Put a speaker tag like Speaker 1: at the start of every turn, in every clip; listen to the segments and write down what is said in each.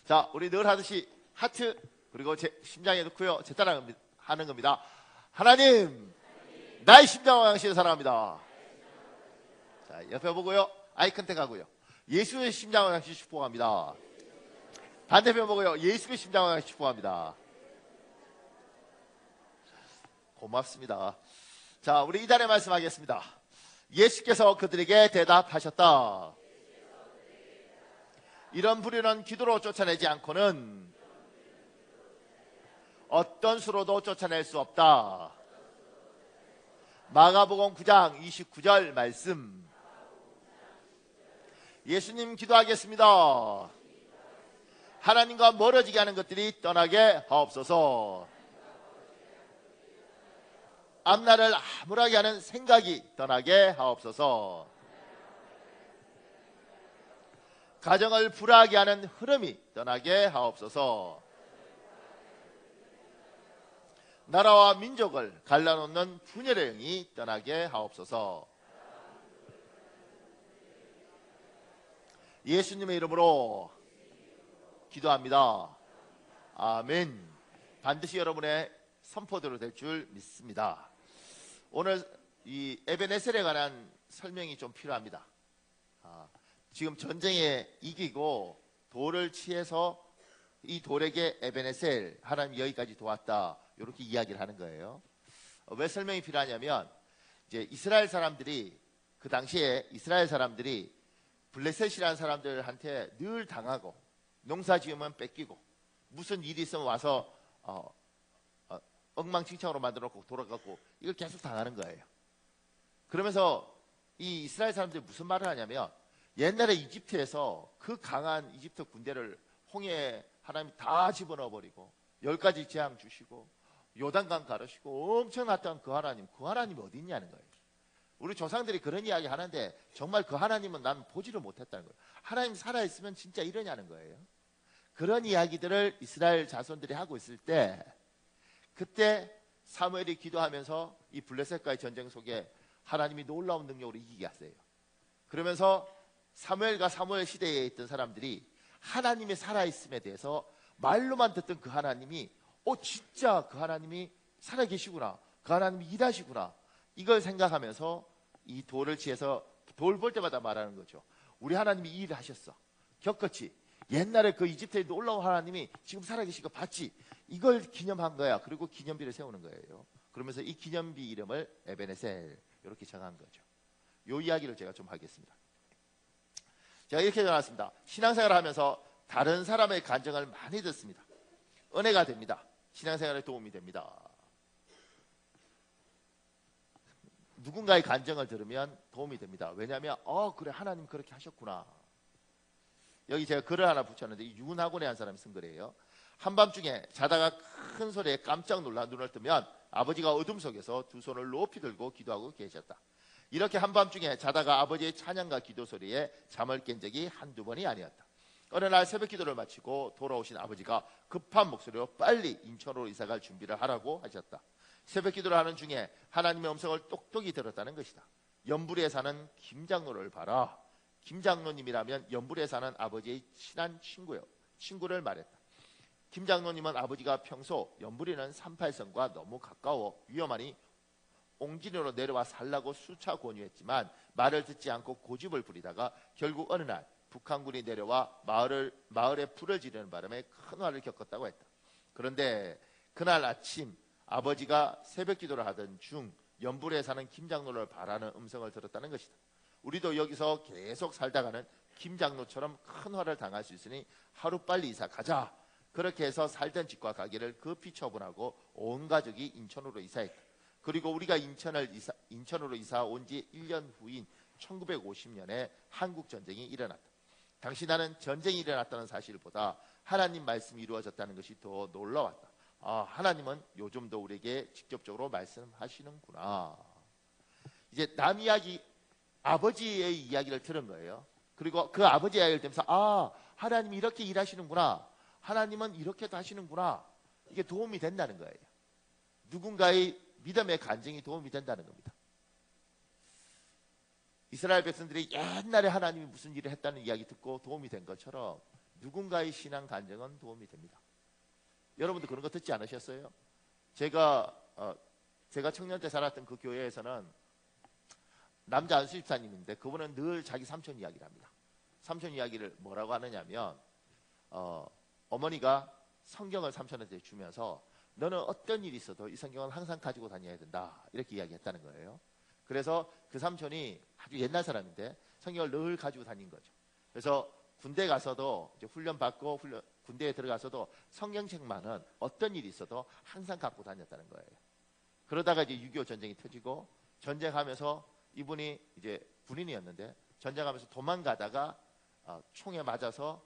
Speaker 1: 자, 우리 늘 하듯이 하트 그리고 제 심장에 넣고요. 제 따라 하는 겁니다. 하나님, 나의 심장과 당신을 사랑합니다. 자, 옆에 보고요. 아이 컨택하고요. 예수의 심장과 당신 축복합니다. 반대편 보고요. 예수의 심장과 당신 축복합니다. 고맙습니다. 자, 우리 이달의 말씀하겠습니다. 예수께서 그들에게 대답하셨다. 이런 불의는 기도로 쫓아내지 않고는 어떤 수로도 쫓아낼 수 없다. 마가복음 9장 29절 말씀. 예수님 기도하겠습니다. 하나님과 멀어지게 하는 것들이 떠나게 하옵소서. 앞날을 암울하게 하는 생각이 떠나게 하옵소서. 가정을 불화하게 하는 흐름이 떠나게 하옵소서. 나라와 민족을 갈라놓는 분열의 영이 떠나게 하옵소서. 예수님의 이름으로 기도합니다. 아멘. 반드시 여러분의 선포대로 될 줄 믿습니다. 오늘 이 에베네셀에 관한 설명이 좀 필요합니다. 지금 전쟁에 이기고 돌을 취해서 이 돌에게 에베네셀, 하나님 여기까지 도왔다, 이렇게 이야기를 하는 거예요. 왜 설명이 필요하냐면, 이제 이스라엘 사람들이, 그 당시에 이스라엘 사람들이 블레셋이라는 사람들한테 늘 당하고, 농사 지으면 뺏기고, 무슨 일이 있으면 와서 엉망진창으로 만들어 놓고 돌아가고, 이걸 계속 당하는 거예요. 그러면서 이 이스라엘 사람들이 무슨 말을 하냐면, 옛날에 이집트에서 그 강한 이집트 군대를 홍해에 하나님이 다 집어넣어 버리고 10가지 재앙 주시고 요단강 가르시고 엄청 났던 그 하나님이 어디 있냐는 거예요. 우리 조상들이 그런 이야기 하는데 정말 그 하나님은 난 보지를 못했다는 거예요. 하나님 살아있으면 진짜 이러냐는 거예요. 그런 이야기들을 이스라엘 자손들이 하고 있을 때, 그때 사무엘이 기도하면서 이 블레셋과의 전쟁 속에 하나님이 놀라운 능력으로 이기게 하세요. 그러면서 사무엘과 사무엘 시대에 있던 사람들이 하나님의 살아있음에 대해서 말로만 듣던 그 하나님이 진짜 그 하나님이 살아계시구나, 그 하나님이 일하시구나, 이걸 생각하면서 이 돌을 취해서 돌 볼 때마다 말하는 거죠. 우리 하나님이 이 일을 하셨어. 겪었지. 옛날에 그 이집트에 놀라운 하나님이 지금 살아계신 거 봤지. 이걸 기념한 거야. 그리고 기념비를 세우는 거예요. 그러면서 이 기념비 이름을 에베네셀 이렇게 정한 거죠. 이 이야기를 제가 좀 하겠습니다. 제가 이렇게 전했습니다. 신앙생활을 하면서 다른 사람의 간증을 많이 듣습니다. 은혜가 됩니다. 신앙생활에 도움이 됩니다. 누군가의 간증을 들으면 도움이 됩니다. 왜냐하면 그래, 하나님 그렇게 하셨구나. 여기 제가 글을 하나 붙였는데, 이 윤학원의 한 사람이 쓴 글이에요. 한밤중에 자다가 큰 소리에 깜짝 놀라 눈을 뜨면 아버지가 어둠 속에서 두 손을 높이 들고 기도하고 계셨다. 이렇게 한밤중에 자다가 아버지의 찬양과 기도 소리에 잠을 깬 적이 한두 번이 아니었다. 어느 날 새벽 기도를 마치고 돌아오신 아버지가 급한 목소리로 빨리 인천으로 이사갈 준비를 하라고 하셨다. 새벽 기도를 하는 중에 하나님의 음성을 똑똑히 들었다는 것이다. 연불에 사는 김장로를 봐라. 김장로님이라면 연불에 사는 아버지의 친한 친구를 말했다. 김장로님은 아버지가 평소 연불이는 38선과 너무 가까워 위험하니 옹진으로 내려와 살라고 수차 권유했지만 말을 듣지 않고 고집을 부리다가 결국 어느 날 북한군이 내려와 마을에 불을 지르는 바람에 큰 화를 겪었다고 했다. 그런데 그날 아침 아버지가 새벽 기도를 하던 중 연불에 사는 김장로를 바라는 음성을 들었다는 것이다. 우리도 여기서 계속 살다가는 김장로처럼 큰 화를 당할 수 있으니 하루빨리 이사 가자. 그렇게 해서 살던 집과 가게를 급히 처분하고 온 가족이 인천으로 이사했다. 그리고 우리가 인천으로 이사 온 지 1년 후인 1950년에 한국전쟁이 일어났다. 당시 나는 전쟁이 일어났다는 사실보다 하나님 말씀이 이루어졌다는 것이 더 놀라웠다. 하나님은 요즘도 우리에게 직접적으로 말씀하시는구나. 이제 남 이야기, 아버지의 이야기를 들은 거예요. 그리고 그 아버지 이야기를 들으면서 하나님이 이렇게 일하시는구나, 하나님은 이렇게도 하시는구나, 이게 도움이 된다는 거예요. 누군가의 믿음의 간증이 도움이 된다는 겁니다. 이스라엘 백성들이 옛날에 하나님이 무슨 일을 했다는 이야기 듣고 도움이 된 것처럼 누군가의 신앙 간증은 도움이 됩니다. 여러분도 그런 거 듣지 않으셨어요? 제가 청년 때 살았던 그 교회에서는 남자 안수 집사님인데 그분은 늘 자기 삼촌 이야기를 합니다. 삼촌 이야기를 뭐라고 하느냐면 어머니가 성경을 삼촌한테 주면서 너는 어떤 일이 있어도 이 성경은 항상 가지고 다녀야 된다 이렇게 이야기했다는 거예요. 그래서 그 삼촌이 아주 옛날 사람인데 성경을 늘 가지고 다닌 거죠. 그래서 군대 가서도 이제 훈련 받고 군대에 들어가서도 성경책만은 어떤 일이 있어도 항상 갖고 다녔다는 거예요. 그러다가 이제 6.25 전쟁이 터지고 전쟁하면서 이분이 이제 군인이었는데 전쟁하면서 도망가다가 총에 맞아서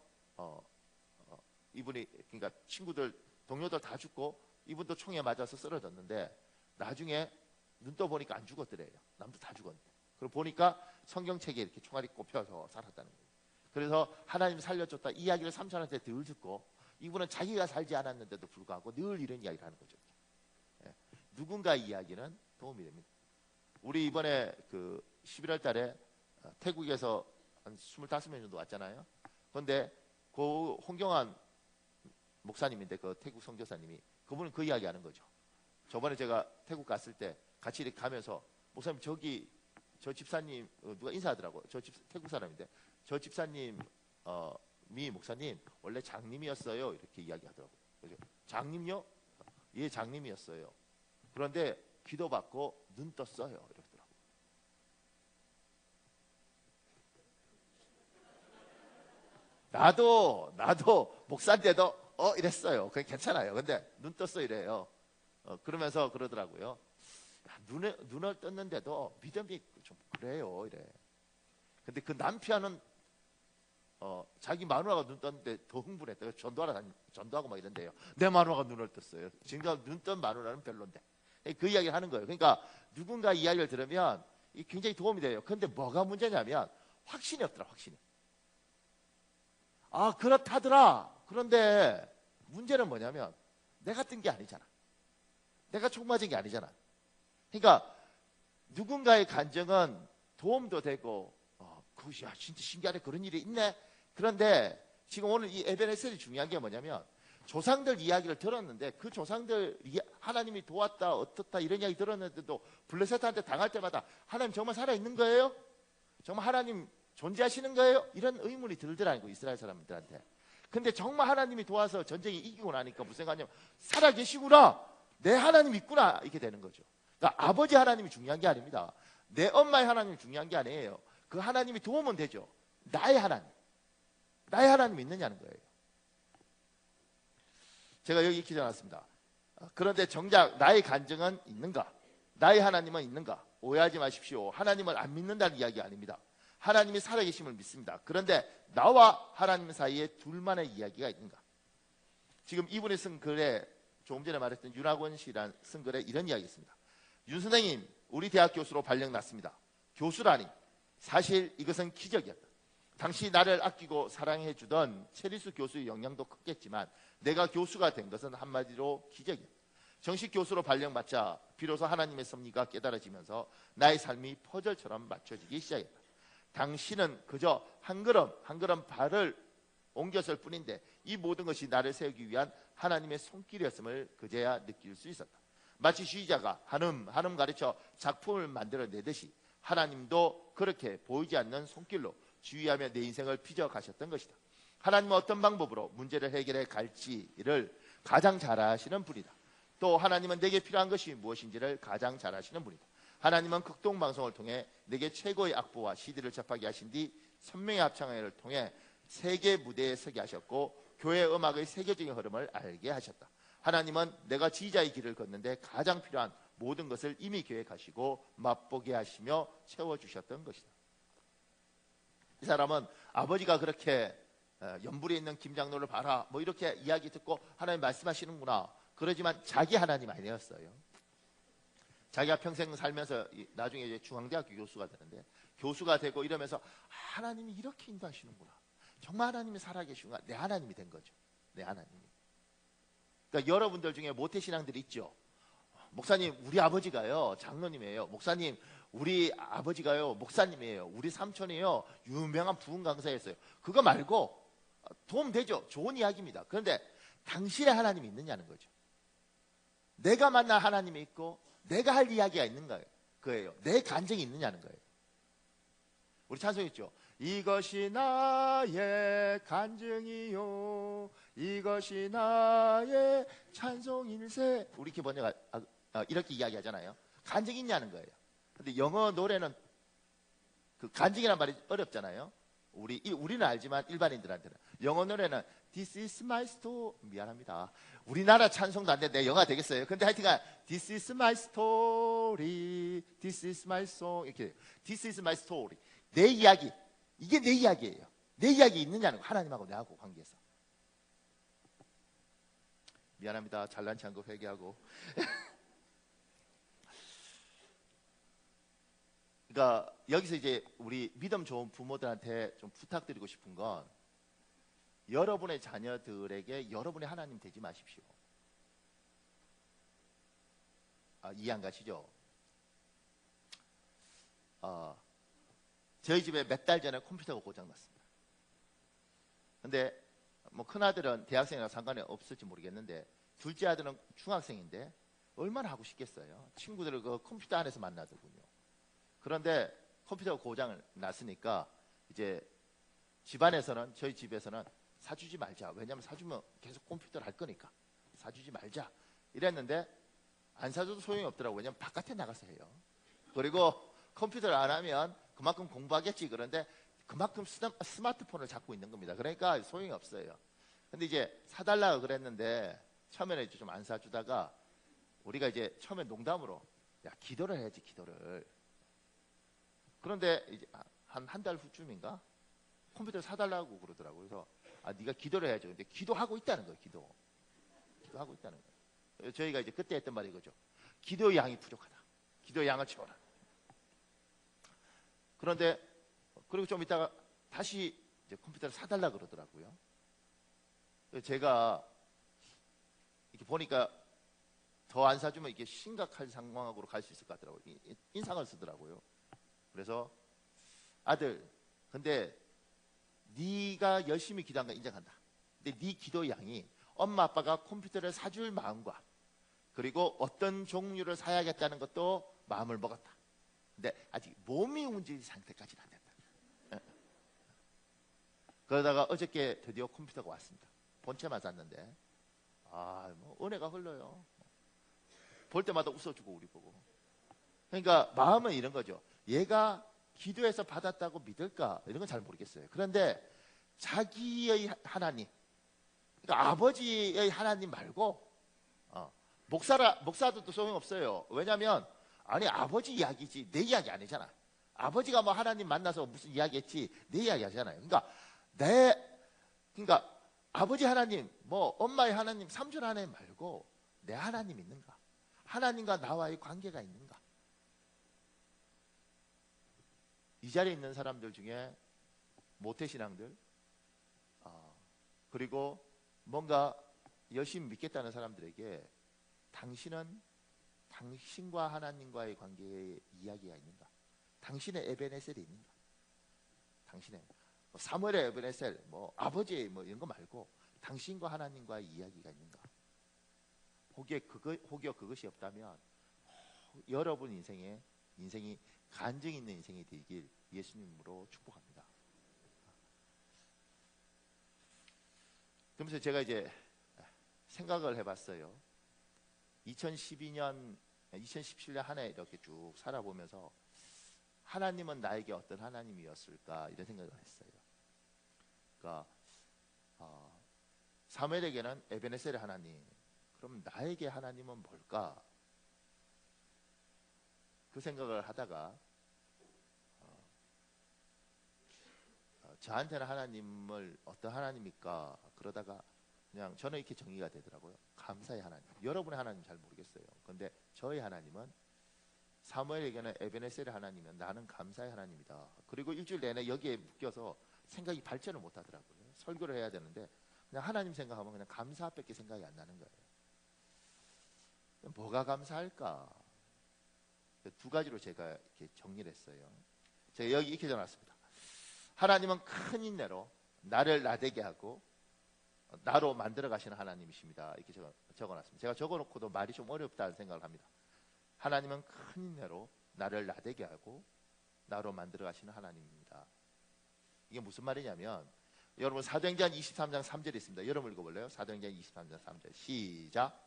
Speaker 1: 이분이 그러니까 친구들 동료들 다 죽고 이분도 총에 맞아서 쓰러졌는데 나중에 눈 떠 보니까 안 죽었더래요. 남도 다 죽었는데. 그리고 보니까 성경책에 이렇게 총알이 꼽혀서 살았다는 거예요. 그래서 하나님 살려줬다 이 이야기를 삼촌한테 늘 듣고 이분은 자기가 살지 않았는데도 불구하고 늘 이런 이야기를 하는 거죠. 누군가의 이야기는 도움이 됩니다. 우리 이번에 그 11월 달에 태국에서 한 25명 정도 왔잖아요. 그런데 그 홍경환 목사님인데 그 태국 선교사님이 그분은 그 이야기 하는 거죠. 저번에 제가 태국 갔을 때 같이 이렇게 가면서 목사님 저기 저 집사님 누가 인사하더라고요. 태국 사람인데 저 집사님 미 목사님 원래 장님이었어요. 이렇게 이야기하더라고요. 그래서 장님요? 예, 장님이었어요. 그런데 기도받고 눈 떴어요. 이러더라고요. 나도 목사인데도 이랬어요. 그게 괜찮아요. 근데 눈 떴어 이래요. 그러면서 그러더라고요. 야, 눈을 떴는데도 믿음이 좀 그래요. 이래. 근데 그 남편은 자기 마누라가 눈 떴는데 더 흥분했대요. 전도하고 막 이런데요. 내 마누라가 눈을 떴어요. 지금 눈 뜬 마누라는 별론데. 그 이야기를 하는 거예요. 그러니까 누군가 이야기를 들으면 굉장히 도움이 돼요. 그런데 뭐가 문제냐면 확신이 없더라. 확신이. 아 그렇다더라. 그런데 문제는 뭐냐면 내가 뜬 게 아니잖아. 내가 총 맞은 게 아니잖아. 그러니까 누군가의 간증은 도움도 되고 야 진짜 신기하네 그런 일이 있네. 그런데 지금 오늘 이 에베네셀이 중요한 게 뭐냐면 조상들 이야기를 들었는데 그 조상들 하나님이 도왔다 어떻다 이런 이야기 들었는데도 블레셋한테 당할 때마다 하나님 정말 살아있는 거예요? 정말 하나님 존재하시는 거예요? 이런 의문이 들더라는 거예요. 이스라엘 사람들한테. 근데 정말 하나님이 도와서 전쟁이 이기고 나니까 무슨 생각하냐면 살아계시구나. 내 하나님 있구나. 이렇게 되는 거죠. 그러니까 아버지 하나님이 중요한 게 아닙니다. 내 엄마의 하나님이 중요한 게 아니에요. 그 하나님이 도우면 되죠. 나의 하나님 있느냐는 거예요. 제가 여기 이렇게 적어놨습니다. 그런데 정작 나의 간증은 있는가? 나의 하나님은 있는가? 오해하지 마십시오. 하나님을 안 믿는다는 이야기 아닙니다. 하나님이 살아계심을 믿습니다. 그런데 나와 하나님 사이에 둘만의 이야기가 있는가? 지금 이분이 쓴 글에 조금 전에 말했던 윤학원 씨란 쓴 글에 이런 이야기 있습니다. 윤 선생님, 우리 대학 교수로 발령 났습니다. 교수라니 사실 이것은 기적이었다. 당시 나를 아끼고 사랑해 주던 체리수 교수의 영향도 컸겠지만 내가 교수가 된 것은 한마디로 기적이었다. 정식 교수로 발령받자 비로소 하나님의 섭리가 깨달아지면서 나의 삶이 퍼즐처럼 맞춰지기 시작했다. 당신은 그저 한 걸음 발을 옮겼을 뿐인데 이 모든 것이 나를 세우기 위한 하나님의 손길이었음을 그제야 느낄 수 있었다. 마치 시자가 한음 가르쳐 작품을 만들어내듯이 하나님도 그렇게 보이지 않는 손길로 주의하며 내 인생을 빚어 가셨던 것이다. 하나님은 어떤 방법으로 문제를 해결해 갈지를 가장 잘 아시는 분이다. 또 하나님은 내게 필요한 것이 무엇인지를 가장 잘 아시는 분이다. 하나님은 극동방송을 통해 내게 최고의 악보와 CD를 접하게 하신 뒤 선명의 합창회를 통해 세계 무대에 서게 하셨고 교회 음악의 세계적인 흐름을 알게 하셨다. 하나님은 내가 지휘자의 길을 걷는데 가장 필요한 모든 것을 이미 계획하시고 맛보게 하시며 채워주셨던 것이다. 이 사람은 아버지가 그렇게 연불에 있는 김장로를 봐라 뭐 이렇게 이야기 듣고 하나님 말씀하시는구나 그러지만 자기 하나님 아니었어요. 자기가 평생 살면서 나중에 이제 중앙대학교 교수가 되는데 교수가 되고 이러면서 하나님이 이렇게 인도하시는구나. 정말 하나님이 살아계시구나. 내 하나님이 된 거죠. 내 하나님이. 그러니까 여러분들 중에 모태신앙들이 있죠. 목사님 우리 아버지가요 장로님이에요. 목사님 우리 아버지가요 목사님이에요. 우리 삼촌이요 유명한 부흥 강사였어요. 그거 말고 도움 되죠. 좋은 이야기입니다. 그런데 당신의 하나님이 있느냐는 거죠. 내가 만날 하나님이 있고 내가 할 이야기가 있는 거예요. 내 간증이 있느냐는 거예요. 우리 찬송했죠. 이것이 나의 간증이요, 이것이 나의 찬송일세. 우리 이렇게 번역 이렇게 이야기하잖아요. 간증이 있냐는 거예요. 근데 영어 노래는 그 간증이란 말이 어렵잖아요. 우리는 알지만 일반인들한테는 영어 노래는 This is my story. 미안합니다. 우리나라 찬송도 안 돼. 내 영어 되겠어요. 근데 하여튼간 This is my story, This is my song 이렇게 This is my story. 내 이야기. 이게 내 이야기예요. 내 이야기 있느냐는 거. 하나님하고 내하고 관계에서. 미안합니다. 잘난 체한 거 회개하고. 그러니까 여기서 이제 우리 믿음 좋은 부모들한테 좀 부탁드리고 싶은 건, 여러분의 자녀들에게 여러분의 하나님 되지 마십시오. 이해 안 가시죠? 저희 집에 몇 달 전에 컴퓨터가 고장났습니다. 근데 뭐 큰아들은 대학생이라 상관이 없을지 모르겠는데, 둘째 아들은 중학생인데 얼마나 하고 싶겠어요. 친구들을 그 컴퓨터 안에서 만나더군요. 그런데 컴퓨터가 고장을 났으니까 이제 집안에서는, 저희 집에서는 사주지 말자. 왜냐하면 사주면 계속 컴퓨터를 할 거니까 사주지 말자 이랬는데, 안 사줘도 소용이 없더라고요. 왜냐하면 바깥에 나가서 해요. 그리고 컴퓨터를 안 하면 그만큼 공부하겠지. 그런데 그만큼 스마트폰을 잡고 있는 겁니다. 그러니까 소용이 없어요. 근데 이제 사달라고 그랬는데 처음에는 이제 좀 안 사주다가, 우리가 이제 처음에 농담으로 야, 기도를 해야지, 기도를. 그런데 이제 한 달 후쯤인가 컴퓨터를 사달라고 그러더라고요. 그래서 네가 기도를 해야죠. 근데 기도하고 있다는 거예요. 기도하고 있다는 거예요. 저희가 이제 그때 했던 말이 이거죠. 기도의 양이 부족하다. 기도의 양을 채워라. 그런데 그리고 좀 있다가 다시 이제 컴퓨터를 사달라 그러더라고요. 제가 이렇게 보니까 더 안 사주면 이게 심각한 상황으로 갈 수 있을 것 같더라고요. 인상을 쓰더라고요. 그래서 아들, 근데 네가 열심히 기도한 거 인정한다. 근데 네 기도의 양이 엄마 아빠가 컴퓨터를 사줄 마음과, 그리고 어떤 종류를 사야겠다는 것도 마음을 먹었다. 근데 아직 몸이 움직일 상태까지는 안 된다. 그러다가 어저께 드디어 컴퓨터가 왔습니다. 본체만 샀는데 뭐 은혜가 흘러요. 볼 때마다 웃어주고 우리 보고. 그러니까 마음은 이런 거죠. 얘가 기도해서 받았다고 믿을까? 이런 건 잘 모르겠어요. 그런데 자기의 하나님, 그러니까 아버지의 하나님 말고, 목사도 소용없어요. 왜냐하면 아니 아버지 이야기지 내 이야기 아니잖아. 아버지가 뭐 하나님 만나서 무슨 이야기했지 내 이야기 하잖아요. 그러니까 아버지 하나님, 뭐 엄마의 하나님, 삼존 하나님 말고 내 하나님 있는가? 하나님과 나와의 관계가 있는가? 이 자리에 있는 사람들 중에 모태신앙들, 그리고 뭔가 열심히 믿겠다는 사람들에게 당신은 당신과 하나님과의 관계에 이야기가 있는가? 당신의 에베네셀이 있는가? 당신의 사무엘의 에베네셀, 뭐 아버지의 뭐 이런 거 말고 당신과 하나님과의 이야기가 있는가? 혹여 그것이 없다면 여러분 인생이 간증 있는 인생이 되길 예수님으로 축복합니다. 그러면서 제가 이제 생각을 해봤어요. 2012년, 2017년 한 해 이렇게 쭉 살아보면서 하나님은 나에게 어떤 하나님이었을까 이런 생각을 했어요. 그러니까 사무엘에게는 에베네셀의 하나님, 그럼 나에게 하나님은 뭘까? 그 생각을 하다가 저한테는 하나님을 어떤 하나님일까? 그러다가 그냥 저는 이렇게 정의가 되더라고요. 감사의 하나님. 여러분의 하나님 잘 모르겠어요. 그런데 저의 하나님은, 사무엘에게는 에베네셀의 하나님이면 나는 감사의 하나님이다. 그리고 일주일 내내 여기에 묶여서 생각이 발전을 못 하더라고요. 설교를 해야 되는데 그냥 하나님 생각하면 그냥 감사밖에 생각이 안 나는 거예요. 뭐가 감사할까? 두 가지로 제가 이렇게 정리를 했어요. 제가 여기 이렇게 적어놨습니다. 하나님은 큰 인내로 나를 나되게 하고 나로 만들어 가시는 하나님이십니다. 이렇게 적어놨습니다. 제가 적어놓고도 말이 좀 어렵다는 생각을 합니다. 하나님은 큰 인내로 나를 나되게 하고 나로 만들어 가시는 하나님입니다. 이게 무슨 말이냐면 여러분 사도행전 23장 3절에 있습니다. 여러분 읽어볼래요? 사도행전 23장 3절 시작.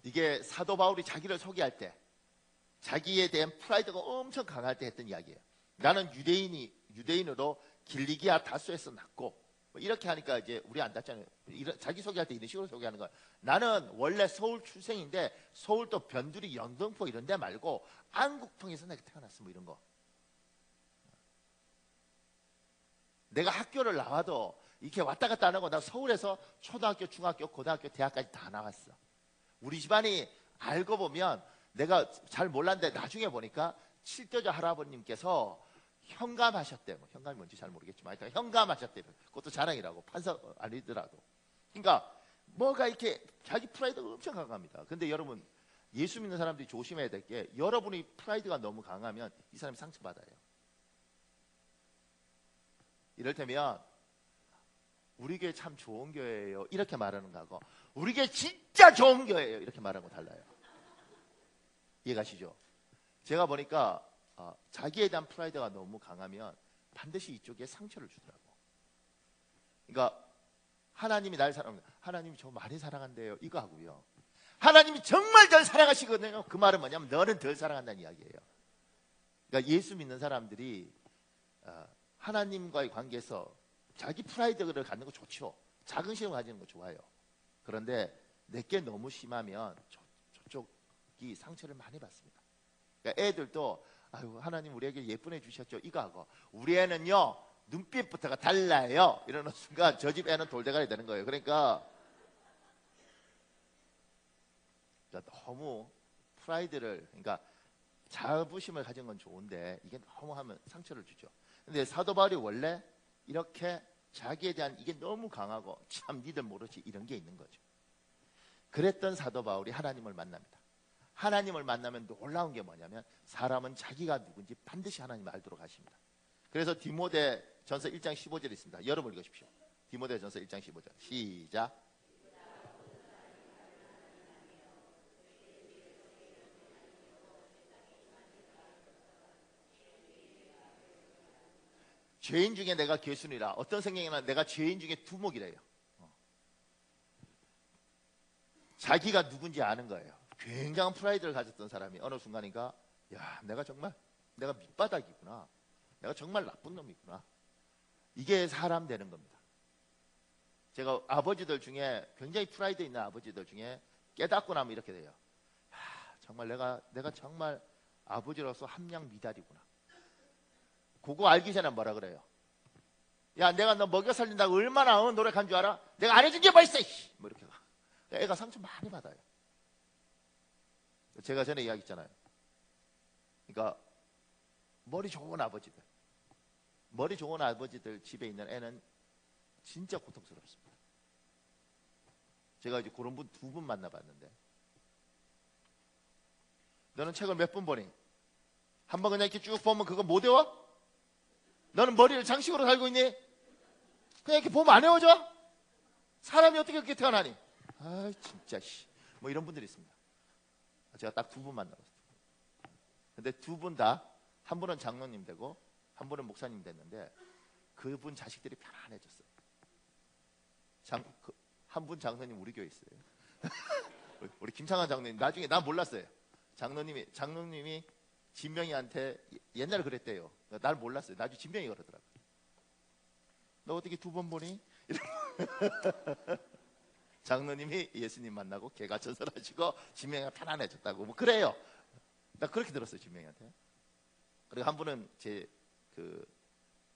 Speaker 1: 이게 사도 바울이 자기를 소개할 때 자기에 대한 프라이드가 엄청 강할 때 했던 이야기예요. 나는 유대인으로 길리기아 다소에서 났고 뭐 이렇게 하니까 이제 우리 안 닿잖아요. 자기 소개할 때 이런 식으로 소개하는 거예요. 나는 원래 서울 출생인데 서울도 변두리 영등포 이런 데 말고 안국통에서 내가 태어났어 뭐 이런 거. 내가 학교를 나와도 이렇게 왔다 갔다 안 하고 나 서울에서 초등학교, 중학교, 고등학교, 대학까지 다 나왔어. 우리 집안이 알고 보면 내가 잘 몰랐는데 나중에 보니까 칠대조 할아버님께서 현감하셨대요. 뭐 현감이 뭔지 잘 모르겠지만 하여튼 현감하셨대요. 그것도 자랑이라고 판사 아니더라도. 그러니까 뭐가 이렇게 자기 프라이드가 엄청 강합니다. 근데 여러분 예수 믿는 사람들이 조심해야 될 게 여러분이 프라이드가 너무 강하면 이 사람이 상처받아요. 이를테면 우리 교회 참 좋은 교회예요 이렇게 말하는 거하고 우리 교회 진짜 좋은 교회예요 이렇게 말하는 거 달라요. 이해가시죠? 제가 보니까 자기에 대한 프라이드가 너무 강하면 반드시 이쪽에 상처를 주더라고. 그러니까 하나님이 날 사랑합니다. 하나님이 저 많이 사랑한대요 이거 하고요. 하나님이 정말 덜 사랑하시거든요. 그 말은 뭐냐면 너는 덜 사랑한다는 이야기예요. 그러니까 예수 믿는 사람들이 하나님과의 관계에서 자기 프라이드를 갖는 거 좋죠. 자긍심을 가지는 거 좋아요. 그런데 내게 너무 심하면 저쪽이 상처를 많이 받습니다. 그러니까 애들도 아유 하나님 우리에게 예쁜 애 주셨죠 이거 하고 우리 애는요 눈빛부터가 달라요 이러는 순간 저 집 애는 돌대가리 되는 거예요. 그러니까 너무 프라이드를 그러니까 자부심을 가진 건 좋은데 이게 너무 하면 상처를 주죠. 근데 사도 바울이 원래 이렇게 자기에 대한 이게 너무 강하고 참 니들 모르지 이런 게 있는 거죠. 그랬던 사도 바울이 하나님을 만납니다. 하나님을 만나면 놀라운 게 뭐냐면 사람은 자기가 누군지 반드시 하나님 알도록 하십니다. 그래서 디모데전서 1장 15절에 있습니다. 여러분 읽으십시오. 디모데전서 1장 15절 시작. 죄인 중에 내가 괴순이라. 어떤 성경에는 내가 죄인 중에 두목이래요. 자기가 누군지 아는 거예요. 굉장한 프라이드를 가졌던 사람이 어느 순간인가 야 내가 정말 내가 밑바닥이구나. 내가 정말 나쁜 놈이구나. 이게 사람 되는 겁니다. 제가 아버지들 중에 굉장히 프라이드 있는 아버지들 중에 깨닫고 나면 이렇게 돼요. 정말 내가 정말 아버지로서 함량 미달이구나. 그거 알기 전에 뭐라 그래요? 야 내가 너 먹여 살린다고 얼마나 노력한 줄 알아? 내가 안 해준 게 뭐 있어? 뭐 이렇게 가. 애가 상처 많이 받아요. 제가 전에 이야기했잖아요. 그러니까 머리 좋은 아버지들 집에 있는 애는 진짜 고통스럽습니다. 제가 이제 그런 분 두 분 만나봤는데 너는 책을 몇 번 보니? 한 번 그냥 이렇게 쭉 보면 그거 못 외워? 너는 머리를 장식으로 살고 있니? 그냥 이렇게 보면 안 외워져? 사람이 어떻게 그렇게 태어나니? 아 진짜 뭐 이런 분들이 있습니다. 제가 딱 두 분 만나봤어요. 근데 두 분 다 한 분은 장로님 되고 한 분은 목사님 됐는데 그분 자식들이 편안해졌어요. 한 분 장로님 우리 교회 있어요. 우리 김창환 장로님 나중에 난 몰랐어요. 장로님이 진명이한테 옛날에 그랬대요. 날 몰랐어요. 나중에 진명이 그러더라고요. 너 어떻게 두 번 보니? 장로님이 예수님 만나고 개가 전설하시고 진명이가 편안해졌다고 뭐 그래요. 나 그렇게 들었어요. 진명이한테. 그리고 한 분은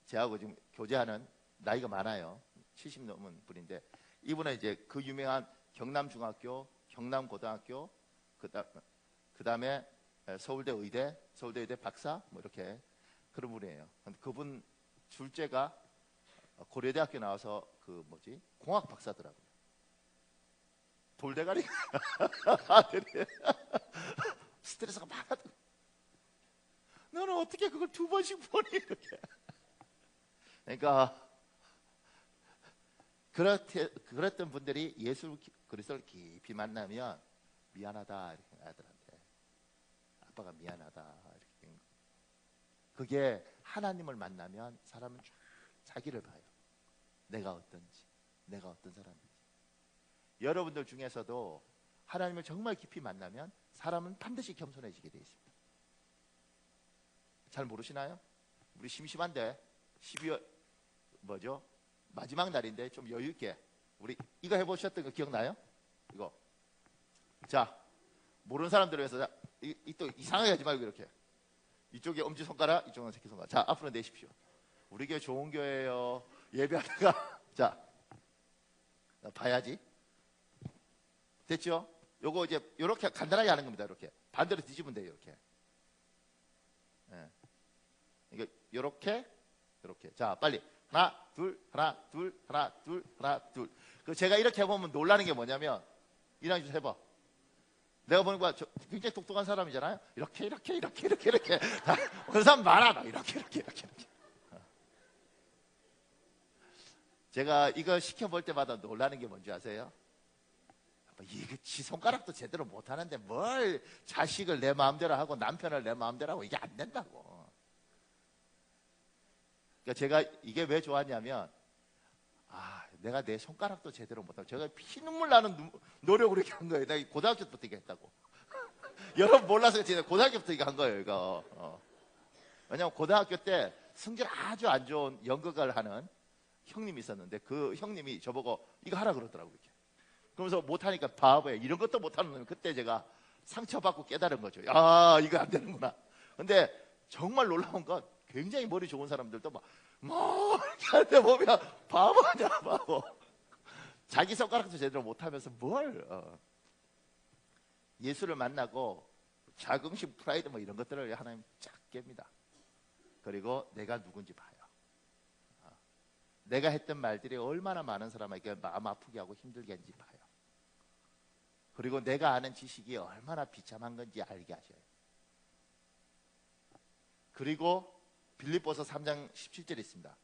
Speaker 1: 제하고 지금 교제하는 나이가 많아요. 70 넘은 분인데 이분은 이제 그 유명한 경남중학교, 경남고등학교 그다음에 서울대 의대 박사 뭐 이렇게 그런 분이에요. 그분 둘째가 고려대학교 나와서 그 뭐지 공학 박사더라고요. 돌대가리 아들이 스트레스가 많아도 너는 어떻게 그걸 2번씩 보니 이렇게. 그러니까 그랬던 분들이 예수 그리스도를 깊이 만나면 미안하다 이렇게 아들한테 아빠가 미안하다 이렇게. 그게 하나님을 만나면 사람은 쫙 자기를 봐요. 내가 어떤지, 내가 어떤 사람인지. 여러분들 중에서도 하나님을 정말 깊이 만나면 사람은 반드시 겸손해지게 되어 있습니다. 잘 모르시나요? 우리 심심한데 12월 뭐죠? 마지막 날인데 좀 여유 있게 우리 이거 해보셨던 거 기억나요? 이거 자 모르는 사람들을 위해서 또 이상하게 하지 말고 이렇게 이쪽에 엄지손가락 이쪽은 새끼손가락. 자 앞으로 내십시오. 우리 교회 좋은 교회예요. 예배하다가 자 봐야지. 됐죠? 요거 이제 요렇게 간단하게 하는 겁니다. 이렇게 반대로 뒤집으면 돼요. 이렇게. 예. 이게 요렇게 요렇게. 자 빨리 하나 둘 하나 둘 하나 둘 하나 둘. 그 제가 이렇게 해보면 놀라는 게 뭐냐면 이랑 좀 해봐. 내가 보니까 굉장히 똑똑한 사람이잖아요. 이렇게 그 사람 많아. 이렇게. 제가 이거 시켜볼 때마다 놀라는 게 뭔지 아세요? 이게 지 손가락도 제대로 못하는데 뭘 자식을 내 마음대로 하고 남편을 내 마음대로 하고 이게 안 된다고. 그러니까 제가 이게 왜 좋았냐면 내가 내 손가락도 제대로 못하고 제가 피눈물 나는 노력으로 이렇게 한 거예요. 내가 고등학교 때부터 이렇게 했다고. 여러분 몰라서 제가 고등학교부터 이거 한 거예요. 이거. 왜냐면 고등학교 때 성질 아주 안 좋은 연극을 하는 형님이 있었는데 그 형님이 저보고 이거 하라 그러더라고요. 이렇게. 그러면서 못하니까 바보야. 이런 것도 못하는 놈이 그때 제가 상처받고 깨달은 거죠. 이거 안 되는구나. 근데 정말 놀라운 건 굉장히 머리 좋은 사람들도 이렇게 할 때 보면 바보냐 바보. 자기 손가락도 제대로 못하면서 뭘 예수를 만나고 자긍심 프라이드 이런 것들을 하나님 쫙 깹니다. 그리고 내가 누군지 봐요. 내가 했던 말들이 얼마나 많은 사람에게 마음 아프게 하고 힘들게 했는지 봐요. 그리고 내가 아는 지식이 얼마나 비참한 건지 알게 하셔요. 그리고 빌립보서 3장 17절에 있습니다.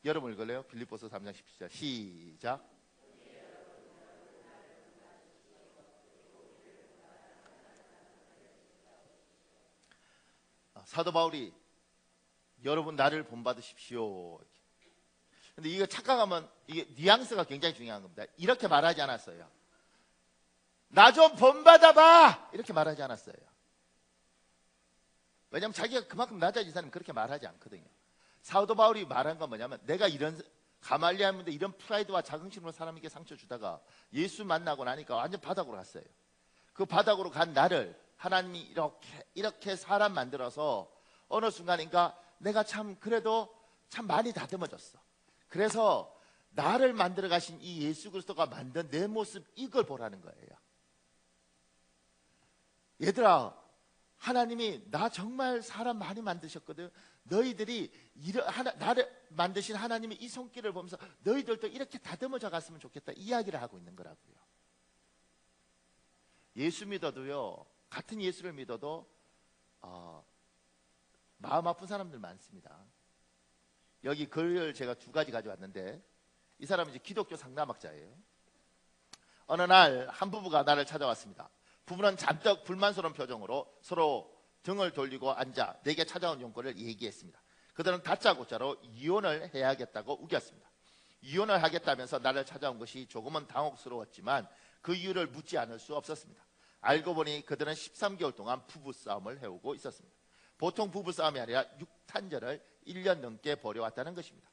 Speaker 1: 여러분 읽을래요? 빌립보서 3장 17절 시작. 사도 바울이 여러분 나를 본받으십시오. 근데 이거 착각하면 이게 뉘앙스가 굉장히 중요한 겁니다. 이렇게 말하지 않았어요. 나 좀 본받아봐 이렇게 말하지 않았어요. 왜냐하면 자기가 그만큼 낮아진 사람은 그렇게 말하지 않거든요. 사도 바울이 말한 건 뭐냐면 내가 이런 가말리아인데 이런 프라이드와 자긍심으로 사람에게 상처 주다가 예수 만나고 나니까 완전 바닥으로 갔어요. 그 바닥으로 간 나를 하나님이 이렇게 사람 만들어서 어느 순간인가 내가 참 그래도 참 많이 다듬어졌어. 그래서 나를 만들어 가신 이 예수 그리스도가 만든 내 모습 이걸 보라는 거예요. 얘들아 하나님이 나 정말 사람 많이 만드셨거든. 너희들이 나를 만드신 하나님의 이 손길을 보면서 너희들도 이렇게 다듬어져 갔으면 좋겠다 이야기를 하고 있는 거라고요. 예수 믿어도요 같은 예수를 믿어도 마음 아픈 사람들 많습니다. 여기 글을 제가 2가지 가져왔는데 이 사람은 이제 기독교 상담학자예요. 어느 날 한 부부가 나를 찾아왔습니다. 부부는 잔뜩 불만스러운 표정으로 서로 등을 돌리고 앉아 내게 찾아온 용건을 얘기했습니다. 그들은 다짜고짜로 이혼을 해야겠다고 우겼습니다. 이혼을 하겠다면서 나를 찾아온 것이 조금은 당혹스러웠지만 그 이유를 묻지 않을 수 없었습니다. 알고 보니 그들은 13개월 동안 부부싸움을 해오고 있었습니다. 보통 부부싸움이 아니라 육탄전을 1년 넘게 벌여왔다는 것입니다.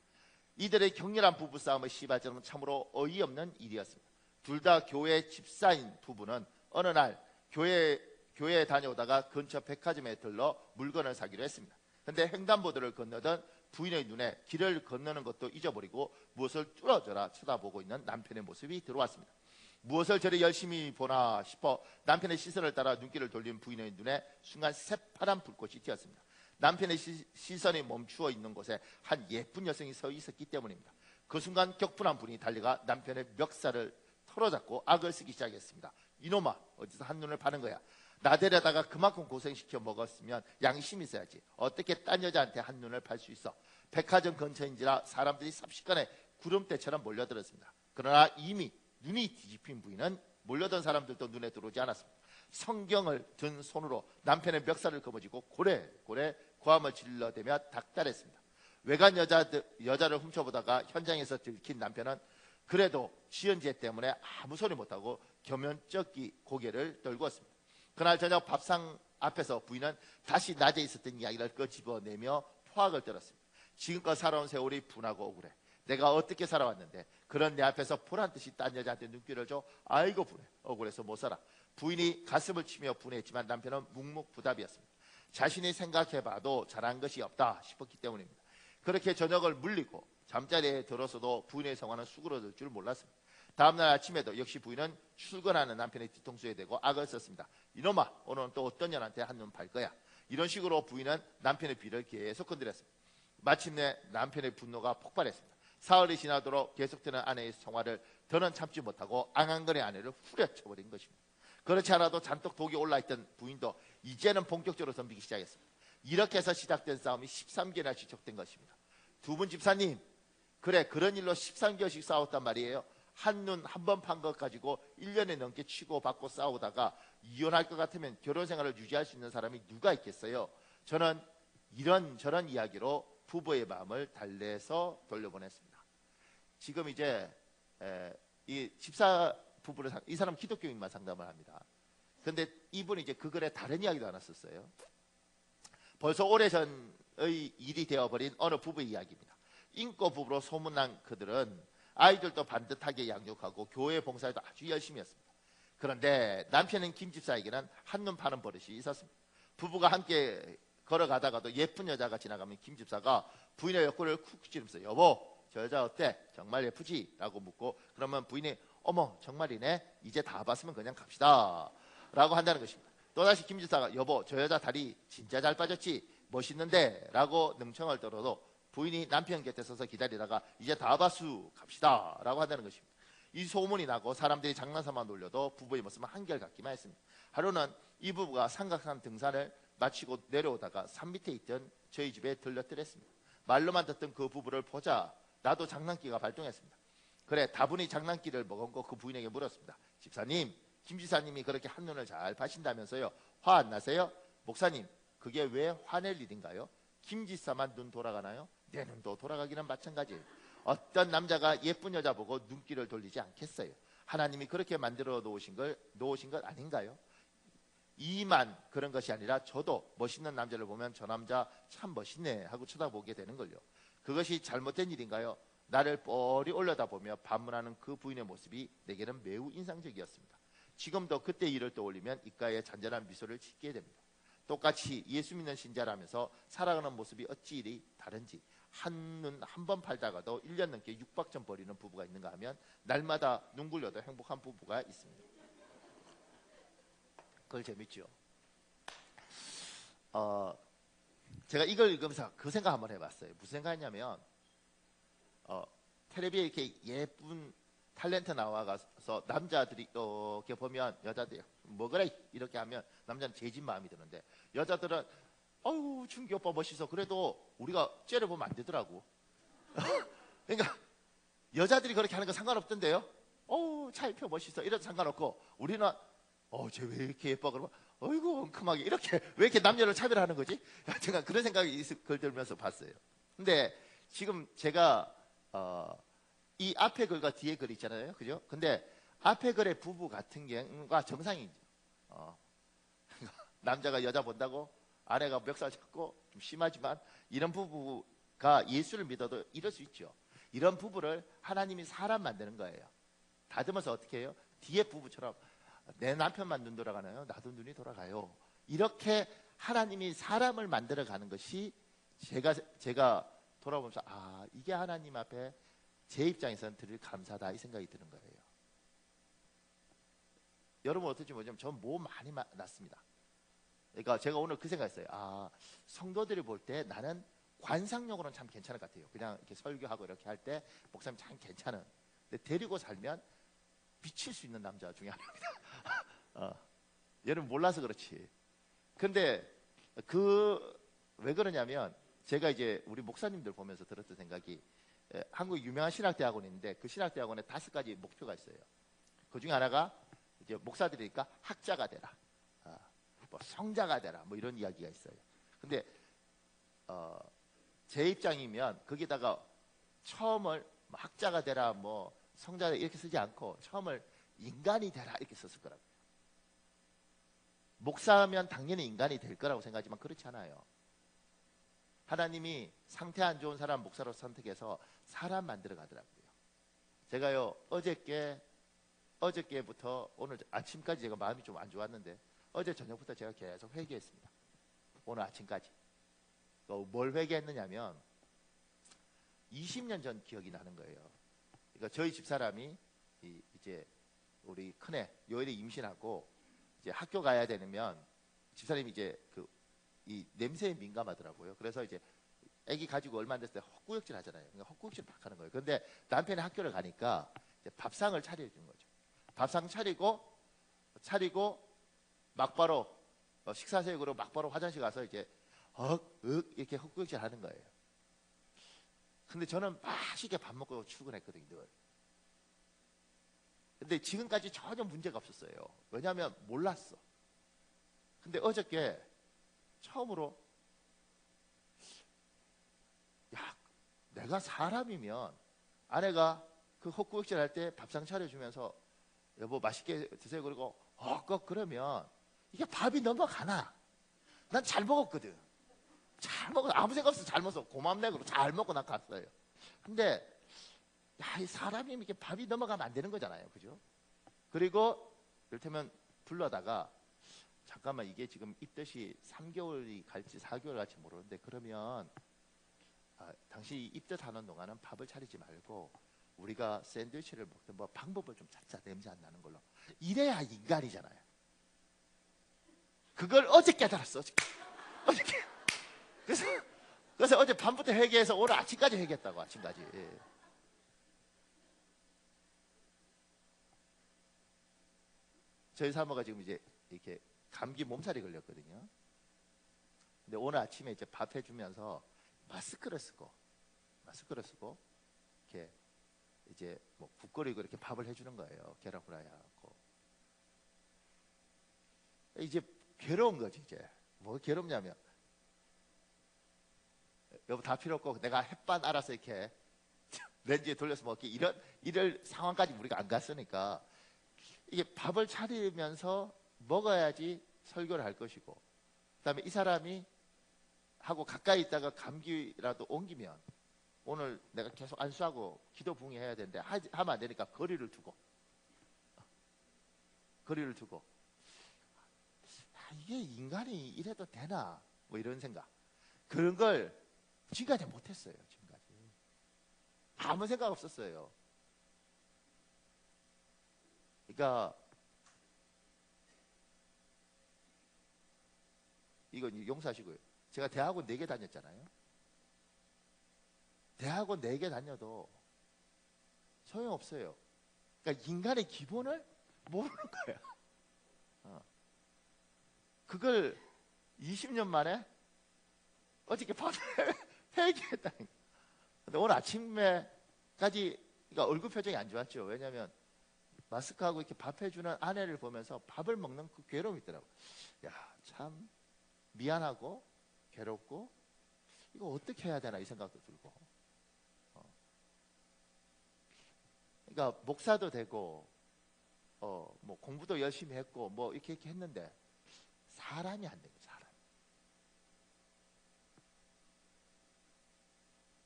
Speaker 1: 이들의 격렬한 부부싸움의 시발점은 참으로 어이없는 일이었습니다. 둘 다 교회 집사인 부부는 어느 날 교회에 다녀오다가 근처 백화점에 들러 물건을 사기로 했습니다. 그런데 횡단보도를 건너던 부인의 눈에 길을 건너는 것도 잊어버리고 무엇을 뚫어져라 쳐다보고 있는 남편의 모습이 들어왔습니다. 무엇을 저리 열심히 보나 싶어 남편의 시선을 따라 눈길을 돌린 부인의 눈에 순간 새파란 불꽃이 튀었습니다. 남편의 시선이 멈추어 있는 곳에 한 예쁜 여성이 서 있었기 때문입니다. 그 순간 격분한 분이 달려가 남편의 멱살을 털어잡고 악을 쓰기 시작했습니다. 이놈아, 어디서 한눈을 파는 거야? 나 데려다가 그만큼 고생시켜 먹었으면 양심이 있어야지. 어떻게 딴 여자한테 한눈을 팔 수 있어? 백화점 근처인지라 사람들이 삽시간에 구름대처럼 몰려들었습니다. 그러나 이미 눈이 뒤집힌 부인은 몰려든 사람들도 눈에 들어오지 않았습니다. 성경을 든 손으로 남편의 멱살을 거머쥐고 고래고래 고함을 질러대며 닥달했습니다. 외간 여자를 훔쳐보다가 현장에서 들킨 남편은 그래도 지은 죄 때문에 아무 소리 못하고 겸연쩍게 고개를 떨구었습니다. 그날 저녁 밥상 앞에서 부인은 다시 낮에 있었던 이야기를 끄집어내며 포악을 떨었습니다. 지금껏 살아온 세월이 분하고 억울해. 내가 어떻게 살아왔는데 그런 내 앞에서 보란듯이 딴 여자한테 눈길을 줘. 아이고 분해. 억울해서 못 살아. 부인이 가슴을 치며 분해했지만 남편은 묵묵부답이었습니다. 자신이 생각해봐도 잘한 것이 없다 싶었기 때문입니다. 그렇게 저녁을 물리고 잠자리에 들어서도 부인의 성화는 수그러들 줄 몰랐습니다. 다음날 아침에도 역시 부인은 출근하는 남편의 뒤통수에 대고 악을 썼습니다. 이놈아, 오늘은 또 어떤 년한테 한눈 팔 거야? 이런 식으로 부인은 남편의 비를 계속 건드렸습니다. 마침내 남편의 분노가 폭발했습니다. 사흘이 지나도록 계속되는 아내의 성화를 더는 참지 못하고 앙앙거리 아내를 후려쳐버린 것입니다. 그렇지 않아도 잔뜩 독이 올라있던 부인도 이제는 본격적으로 덤비기 시작했습니다. 이렇게 해서 시작된 싸움이 13개나 지속된 것입니다. 두 분 집사님, 그래 그런 일로 13개월씩 싸웠단 말이에요. 한눈 한 번 판 것 가지고 1년에 넘게 치고받고 싸우다가 이혼할 것 같으면 결혼 생활을 유지할 수 있는 사람이 누가 있겠어요? 저는 이런저런 이야기로 부부의 마음을 달래서 돌려보냈습니다. 지금 이제 이 집사 부부를 이 사람 기독교인만 상담을 합니다. 근데 이분이 이제 그 글에 다른 이야기도 하나 썼어요. 벌써 오래전의 일이 되어버린 어느 부부의 이야기입니다. 인고 부부로 소문난 그들은 아이들도 반듯하게 양육하고 교회 봉사에도 아주 열심히 했습니다. 그런데 남편인 김 집사에게는 한눈 파는 버릇이 있었습니다. 부부가 함께 걸어가다가도 예쁜 여자가 지나가면 김 집사가 부인의 옆구리를 쿡 찌르면서 여보, 저 여자 어때? 정말 예쁘지? 라고 묻고 그러면 부인이 어머 정말이네? 이제 다 봤으면 그냥 갑시다 라고 한다는 것입니다. 또다시 김 집사가 여보, 저 여자 다리 진짜 잘 빠졌지? 멋있는데? 라고 능청을 떨어도 부인이 남편 곁에 서서 기다리다가 이제 다 봤수 갑시다 라고 한다는 것입니다. 이 소문이 나고 사람들이 장난삼아 놀려도 부부의 모습은 한결같기만 했습니다. 하루는 이 부부가 삼각산 등산을 마치고 내려오다가 산 밑에 있던 저희 집에 들렀더랬습니다. 말로만 듣던 그 부부를 보자 나도 장난기가 발동했습니다. 그래 다분히 장난기를 머금고 그 부인에게 물었습니다. 집사님, 김 지사님이 그렇게 한눈을 잘 파신다면서요. 화 안 나세요? 목사님, 그게 왜 화낼 일인가요? 김 지사만 눈 돌아가나요? 내 눈도 돌아가기는 마찬가지예요. 어떤 남자가 예쁜 여자 보고 눈길을 돌리지 않겠어요. 하나님이 그렇게 만들어 놓으신 것 아닌가요? 이만 그런 것이 아니라 저도 멋있는 남자를 보면 저 남자 참 멋있네 하고 쳐다보게 되는 걸요. 그것이 잘못된 일인가요? 나를 뻘이 올려다보며 반문하는 그 부인의 모습이 내게는 매우 인상적이었습니다. 지금도 그때 일을 떠올리면 입가에 잔잔한 미소를 짓게 됩니다. 똑같이 예수 믿는 신자라면서 살아가는 모습이 어찌 이리 다른지 한눈 한 번 팔다가도 1년 넘게 육박전 벌이는 부부가 있는가 하면 날마다 눈 굴려도 행복한 부부가 있습니다. 그걸 재밌죠. 제가 이걸 읽으면서 그 생각 한번 해봤어요. 무슨 생각했냐면 텔레비에 이렇게 예쁜 탤런트 나와가서 남자들이 이렇게 보면 여자들이 뭐 그래 이렇게 하면 남자는 재진 마음이 드는데 여자들은 어우 준기 오빠 멋있어 그래도 우리가 째려보면 안 되더라고. 그러니까 여자들이 그렇게 하는 거 상관없던데요. 어우 차 입혀 멋있어 이래도 상관없고 우리는 쟤 왜 이렇게 예뻐 그러면 어이구 엉큼하게 이렇게 왜 이렇게 남녀를 차별하는 거지? 제가 그런 생각이 글 들면서 봤어요. 근데 지금 제가 이 앞에 글과 뒤에 글 있잖아요, 그죠? 근데 앞에 글의 부부 같은 경우가 정상이죠. 남자가 여자 본다고 아내가 멱살 잡고 좀 심하지만 이런 부부가 예수를 믿어도 이럴 수 있죠. 이런 부부를 하나님이 사람 만드는 거예요. 다듬어서 어떻게 해요? 뒤에 부부처럼 내 남편만 눈 돌아가나요? 나도 눈이 돌아가요. 이렇게 하나님이 사람을 만들어가는 것이 제가 돌아보면서 이게 하나님 앞에 제 입장에서는 드릴 감사다 이 생각이 드는 거예요. 여러분 어떨지 모르지만 저는 뭐 많이 났습니다. 그러니까 제가 오늘 그 생각했어요. 아, 성도들이 볼 때 나는 관상용으로는 참 괜찮을 것 같아요. 그냥 이렇게 설교하고 이렇게 할 때 목사님 참 괜찮은. 근데 데리고 살면 미칠 수 있는 남자 중에 하나입니다. 얘는 몰라서 그렇지. 근데 왜 그러냐면 제가 이제 우리 목사님들 보면서 들었던 생각이, 한국 유명한 신학대학원이 있는데 그 신학대학원에 5가지 목표가 있어요. 그 중에 하나가 이제 목사들이니까 학자가 되라, 뭐 성자가 되라, 뭐 이런 이야기가 있어요. 근데 제 입장이면 거기다가 처음을 뭐 학자가 되라, 뭐 성자가 이렇게 쓰지 않고 처음을 인간이 되라 이렇게 썼을 거라고요. 목사면 당연히 인간이 될 거라고 생각하지만 그렇지 않아요. 하나님이 상태 안 좋은 사람 목사로 선택해서 사람 만들어 가더라고요. 제가요 어저께부터 오늘 아침까지 제가 마음이 좀 안 좋았는데 어제 저녁부터 제가 계속 회개했습니다. 오늘 아침까지. 뭘 회개했느냐면 20년 전 기억이 나는 거예요. 그러니까 저희 집사람이 이제 우리 큰애 요엘이 임신하고 이제 학교 가야 되면 집사람이 이제 이 냄새에 민감하더라고요. 그래서 이제 아기 가지고 얼마 안 됐을 때 헛구역질 하잖아요. 그러니까 헛구역질 막 하는 거예요. 근데 남편이 학교를 가니까 이제 밥상을 차려준 거죠. 밥상 차리고 막바로 식사색으로 막바로 화장실 가서 이제 이렇게 헛구역질 하는 거예요. 근데 저는 맛있게 밥 먹고 출근했거든요, 늘. 근데 지금까지 전혀 문제가 없었어요. 왜냐하면 몰랐어. 근데 어저께 처음으로 내가 사람이면 아내가 그 헛구역질 할 때 밥상 차려주면서 여보 맛있게 드세요 그러고 그러면 이게 밥이 넘어가나? 난 잘 먹었거든. 잘 먹어, 아무 생각 없어. 잘 먹어서 고맙네 그러고 잘 먹고 난 갔어요. 근데 이 사람이면 이게 밥이 넘어가면 안 되는 거잖아요, 그죠? 그리고 이를테면 불러다가 잠깐만 이게 지금 입덧이 3개월이 갈지 4개월 갈지 모르는데 그러면 당신이 입덧하는 동안은 밥을 차리지 말고 우리가 샌드위치를 먹든 뭐 방법을 좀 찾자, 냄새 안 나는 걸로. 이래야 인간이잖아요. 그걸 어제 깨달았어. 어저께. 그래서 어제 밤부터 회개해서 오늘 아침까지 회개했다고. 아침까지. 예. 저희 사모가 지금 이제 이렇게 감기 몸살이 걸렸거든요. 근데 오늘 아침에 이제 밥 해주면서 마스크를 쓰고 이렇게 이제 뭐 국거리고 이렇게 밥을 해주는 거예요. 계란 후라이 하고. 이제 괴로운 거지. 이제 뭐 괴롭냐면 여보 다 필요 없고 내가 햇반 알아서 이렇게 렌즈에 돌려서 먹기 이럴 상황까지 우리가 안 갔으니까 이게 밥을 차리면서 먹어야지 설교를 할 것이고, 그다음에 이 사람이 하고 가까이 있다가 감기라도 옮기면 오늘 내가 계속 안수하고 기도 부응해야 되는데 하면 안 되니까 거리를 두고 이게 인간이 이래도 되나 뭐 이런 생각, 그런 걸 지금까지 못했어요. 지금까지 아무 생각 없었어요. 그러니까 이건 용서하시고요. 제가 대학원 4개 다녔잖아요. 대학원 4개 다녀도 소용없어요. 그러니까 인간의 기본을 모르는 거야. 그걸 20년 만에 어저께 밤에 회개했다니까. 근데 오늘 아침에까지 그러니까 얼굴 표정이 안 좋았죠. 왜냐하면 마스크하고 이렇게 밥 해주는 아내를 보면서 밥을 먹는 그 괴로움이 있더라고. 야, 참 미안하고 괴롭고 이거 어떻게 해야 되나 이 생각도 들고. 그러니까 목사도 되고 뭐 공부도 열심히 했고 뭐 이렇게 했는데 사람이 안 되고 사람.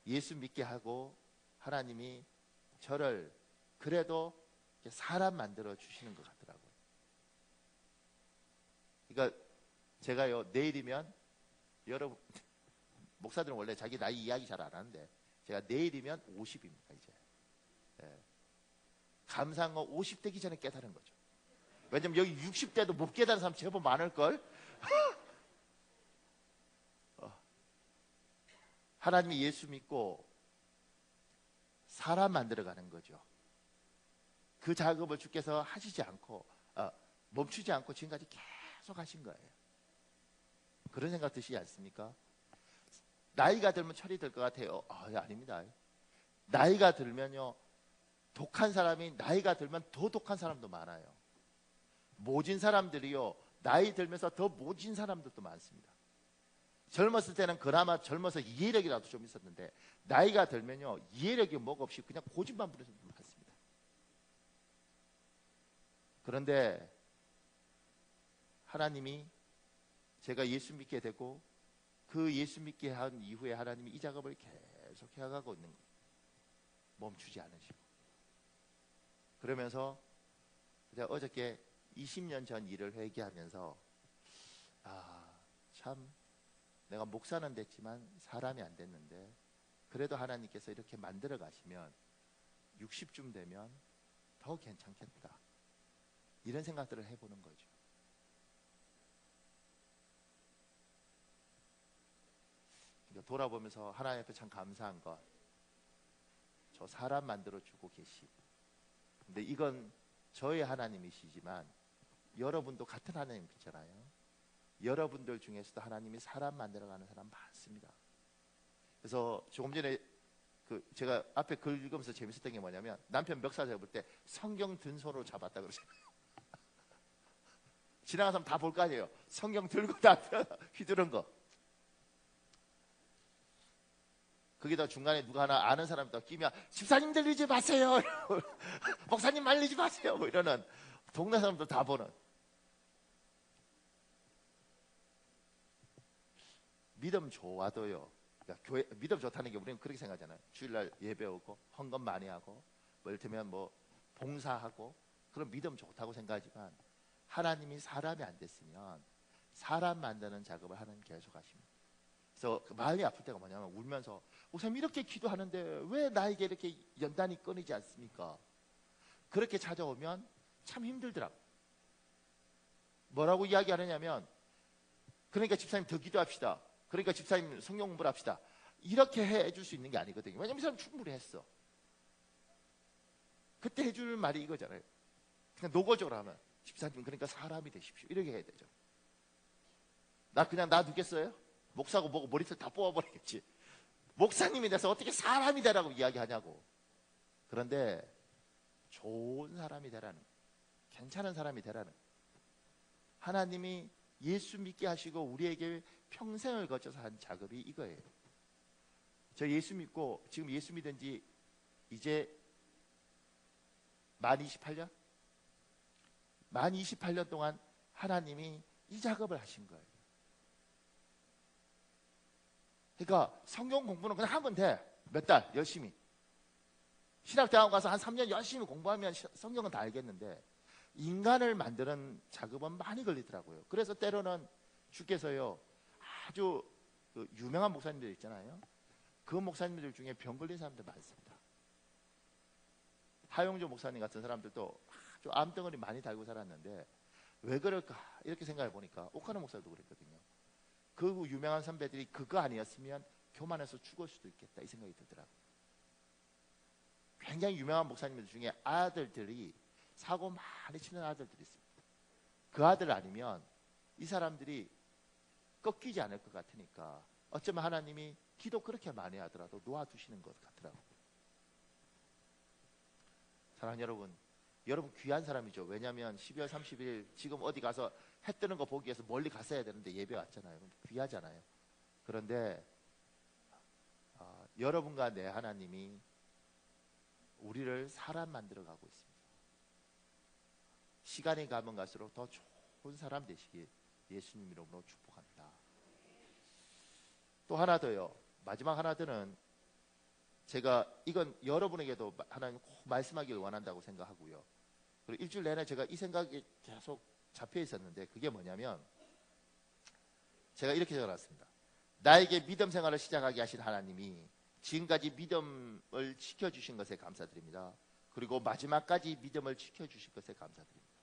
Speaker 1: 예수 믿게 하고 하나님이 저를 그래도 사람 만들어 주시는 것 같더라고요. 그러니까 제가요 내일이면 여러분 목사들은 원래 자기 나이 이야기 잘 안 하는데 제가 내일이면 50입니다 이제. 예. 감사한 건 50 되기 전에 깨달은 거죠. 왜냐면 여기 60대도 못 깨달은 사람 제법 많을걸. 하나님이 예수 믿고 사람 만들어가는 거죠. 그 작업을 주께서 하시지 않고 멈추지 않고 지금까지 계속 하신 거예요. 그런 생각 드시지 않습니까? 나이가 들면 철이 들 것 같아요. 아닙니다. 나이가 들면요, 독한 사람이 나이가 들면 더 독한 사람도 많아요. 모진 사람들이요, 나이 들면서 더 모진 사람들도 많습니다. 젊었을 때는 그나마 젊어서 이해력이라도 좀 있었는데 나이가 들면요, 이해력이 뭐가 없이 그냥 고집만 부리는 사람도 많습니다. 그런데 하나님이 제가 예수 믿게 되고 그 예수 믿게 한 이후에 하나님이 이 작업을 계속 해가고 있는 거예요. 멈추지 않으시고. 그러면서 제가 어저께 20년 전 일을 회개하면서 참 내가 목사는 됐지만 사람이 안 됐는데 그래도 하나님께서 이렇게 만들어 가시면 60쯤 되면 더 괜찮겠다, 이런 생각들을 해보는 거죠. 그러니까 돌아보면서 하나님 앞에 참 감사한 것, 저 사람 만들어 주고 계시고, 근데 이건 저의 하나님이시지만 여러분도 같은 하나님이잖아요. 여러분들 중에서도 하나님이 사람 만들어가는 사람 많습니다. 그래서 조금 전에 제가 앞에 글 읽으면서 재밌었던 게 뭐냐면, 남편 멱살 잡을 때 성경 든 손으로 잡았다 그러잖아요. 지나가는 사람 다 볼 거 아니에요. 성경 들고 다 휘두른 거. 거기다 중간에 누가 하나 아는 사람이 더 끼면 집사님 들리지 마세요. 목사님 말리지 마세요. 뭐 이러는 동네 사람들 다 보는. 믿음 좋아도요. 그러니까 교회 믿음 좋다는 게 우리는 그렇게 생각하잖아요. 주일날 예배 오고 헌금 많이 하고 뭐 이를테면 뭐 봉사하고 그런 믿음 좋다고 생각하지만 하나님이 사람이 안 됐으면 사람 만드는 작업을 하나님 계속 하십니다. 그래서 마음이 아플 때가 뭐냐면 울면서 목사님 이렇게 기도하는데 왜 나에게 이렇게 연단이 끊이지 않습니까? 그렇게 찾아오면 참 힘들더라고요. 뭐라고 이야기하느냐면, 그러니까 집사님 더 기도합시다, 그러니까 집사님 성경 공부를 합시다, 이렇게 해줄 수 있는 게 아니거든요. 왜냐면 이 사람 충분히 했어. 그때 해줄 말이 이거잖아요. 그냥 노골적으로 하면 집사님 그러니까 사람이 되십시오, 이렇게 해야 되죠. 나 그냥 놔두겠어요? 목사고 뭐고 머리털 다 뽑아버리겠지. 목사님이 돼서 어떻게 사람이 되라고 이야기하냐고. 그런데 좋은 사람이 되라는, 괜찮은 사람이 되라는, 하나님이 예수 믿게 하시고 우리에게 평생을 거쳐서 한 작업이 이거예요. 저 예수 믿고 지금 예수 믿은 지 이제 만 28년? 만 28년 동안 하나님이 이 작업을 하신 거예요. 그러니까 성경 공부는 그냥 하면 돼. 몇 달 열심히. 신학대학 가서 한 3년 열심히 공부하면 성경은 다 알겠는데 인간을 만드는 작업은 많이 걸리더라고요. 그래서 때로는 주께서요, 아주 유명한 목사님들 있잖아요. 그 목사님들 중에 병 걸린 사람들 많습니다. 하용조 목사님 같은 사람들도 아주 암덩어리 많이 달고 살았는데 왜 그럴까 이렇게 생각해 보니까 오카노 목사도 그랬거든요. 그 유명한 선배들이 그거 아니었으면 교만해서 죽을 수도 있겠다, 이 생각이 들더라고요. 굉장히 유명한 목사님들 중에 아들들이 사고 많이 치는 아들들이 있습니다. 그 아들 아니면 이 사람들이 꺾이지 않을 것 같으니까 어쩌면 하나님이 기도 그렇게 많이 하더라도 놓아두시는 것 같더라고요. 사랑하는 여러분, 여러분 귀한 사람이죠. 왜냐하면 12월 30일 지금 어디 가서 해 뜨는 거 보기 위해서 멀리 갔어야 되는데 예배 왔잖아요. 귀하잖아요. 그런데 여러분과 내 하나님이 우리를 사람 만들어 가고 있습니다. 시간이 가면 갈수록 더 좋은 사람 되시길 예수님 이름으로 축복합니다. 또 하나 더요. 마지막 하나 더는 제가 이건 여러분에게도 하나님 꼭 말씀하기를 원한다고 생각하고요. 그리고 일주일 내내 제가 이 생각이 계속 잡혀 있었는데 그게 뭐냐면 제가 이렇게 적어놨습니다. 나에게 믿음 생활을 시작하게 하신 하나님이 지금까지 믿음을 지켜주신 것에 감사드립니다. 그리고 마지막까지 믿음을 지켜주실 것에 감사드립니다.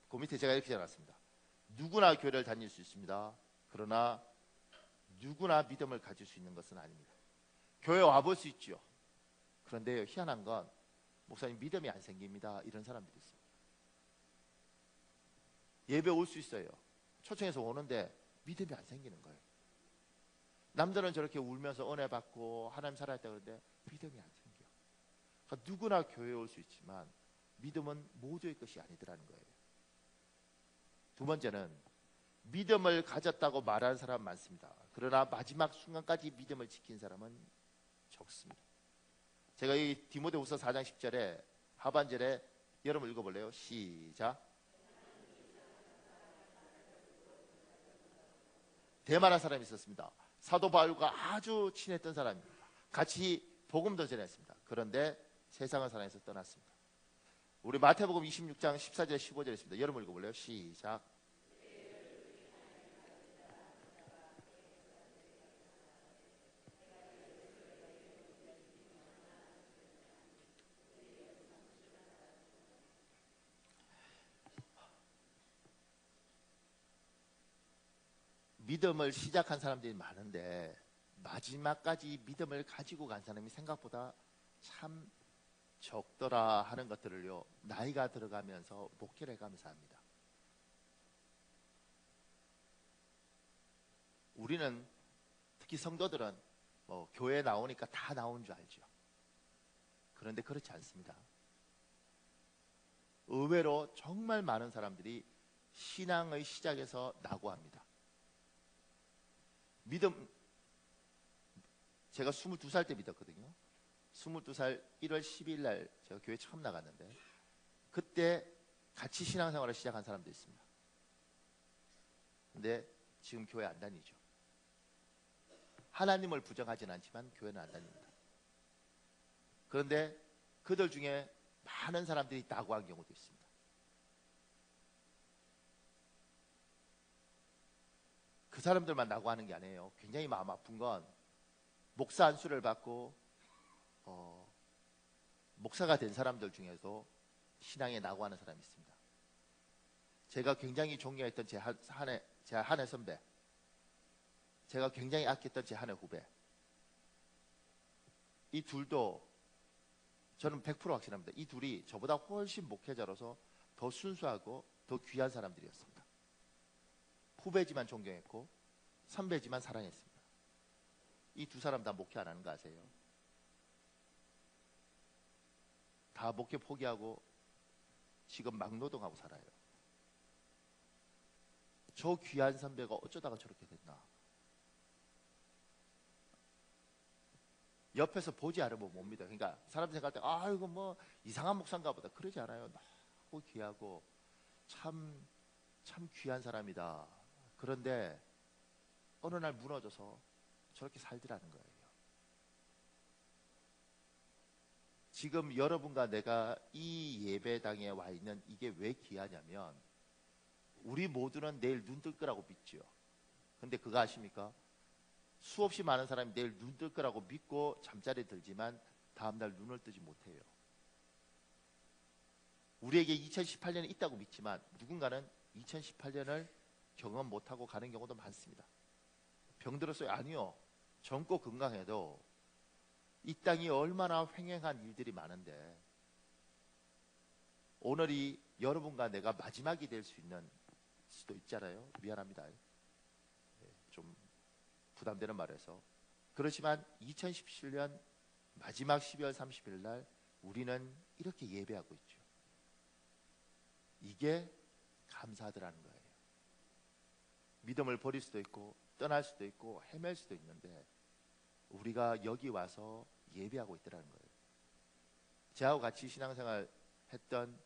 Speaker 1: 그 밑에 제가 이렇게 적어놨습니다. 누구나 교회를 다닐 수 있습니다. 그러나 누구나 믿음을 가질 수 있는 것은 아닙니다. 교회 와볼 수 있죠. 그런데 희한한 건 목사님 믿음이 안 생깁니다, 이런 사람들이 있습니다. 예배 올 수 있어요. 초청해서 오는데 믿음이 안 생기는 거예요. 남들은 저렇게 울면서 은혜 받고 하나님 살아있다 그러는데 믿음이 안 생겨. 그러니까 누구나 교회에 올 수 있지만 믿음은 모두의 것이 아니더라는 거예요. 두 번째는 믿음을 가졌다고 말하는 사람 많습니다. 그러나 마지막 순간까지 믿음을 지킨 사람은 적습니다. 제가 이 디모데후서 4장 10절에 하반절에 여러분 읽어볼래요? 시작. 대만한 사람이 있었습니다. 사도 바울과 아주 친했던 사람입니다. 같이 복음도 전했습니다. 그런데 세상을 사랑해서 떠났습니다. 우리 마태복음 26장 14절 15절 있습니다. 여러분 읽어볼래요? 시작. 믿음을 시작한 사람들이 많은데 마지막까지 믿음을 가지고 간 사람이 생각보다 참 적더라 하는 것들을요, 나이가 들어가면서 목회를 해가면서 합니다. 우리는 특히 성도들은 교회 나오니까 다 나온 줄 알죠. 그런데 그렇지 않습니다. 의외로 정말 많은 사람들이 신앙의 시작에서 낙오합니다. 믿음, 제가 22살 때 믿었거든요. 22살 1월 12일 날 제가 교회 처음 나갔는데 그때 같이 신앙생활을 시작한 사람도 있습니다. 근데 지금 교회 안 다니죠. 하나님을 부정하진 않지만 교회는 안 다닙니다. 그런데 그들 중에 많은 사람들이 낙오한 경우도 있습니다. 그 사람들만 낙오하는 게 아니에요. 굉장히 마음 아픈 건 목사 안수를 받고 목사가 된 사람들 중에도 신앙에 낙오하는 사람이 있습니다. 제가 굉장히 존경했던 제 한해 선배, 제가 굉장히 아꼈던 제 한해 후배, 이 둘도 저는 100% 확신합니다. 이 둘이 저보다 훨씬 목회자로서 더 순수하고 더 귀한 사람들이었습니다. 후배지만 존경했고 선배지만 사랑했습니다. 이 두 사람 다 목회 안 하는 거 아세요? 다 목회 포기하고 지금 막노동하고 살아요. 저 귀한 선배가 어쩌다가 저렇게 됐나. 옆에서 보지 않으면 못 믿어요. 그러니까 사람들이 생각할 때 이거 뭐 이상한 목사인가 보다. 그러지 않아요. 너무 귀하고 참 귀한 사람이다. 그런데 어느 날 무너져서 저렇게 살더라는 거예요. 지금 여러분과 내가 이 예배당에 와 있는 이게 왜 귀하냐면 우리 모두는 내일 눈 뜰 거라고 믿죠. 근데 그거 아십니까? 수없이 많은 사람이 내일 눈 뜰 거라고 믿고 잠자리에 들지만 다음날 눈을 뜨지 못해요. 우리에게 2018년이 있다고 믿지만 누군가는 2018년을 경험 못하고 가는 경우도 많습니다. 병들었어요? 아니요. 젊고 건강해도 이 땅이 얼마나 횡행한 일들이 많은데 오늘이 여러분과 내가 마지막이 될 수 있는 수도 있잖아요. 미안합니다. 좀 부담되는 말에서. 그렇지만 2017년 마지막 12월 30일 날 우리는 이렇게 예배하고 있죠. 이게 감사하더라는 거예요. 믿음을 버릴 수도 있고 떠날 수도 있고 헤맬 수도 있는데 우리가 여기 와서 예배하고 있더라는 거예요. 저하고 같이 신앙생활 했던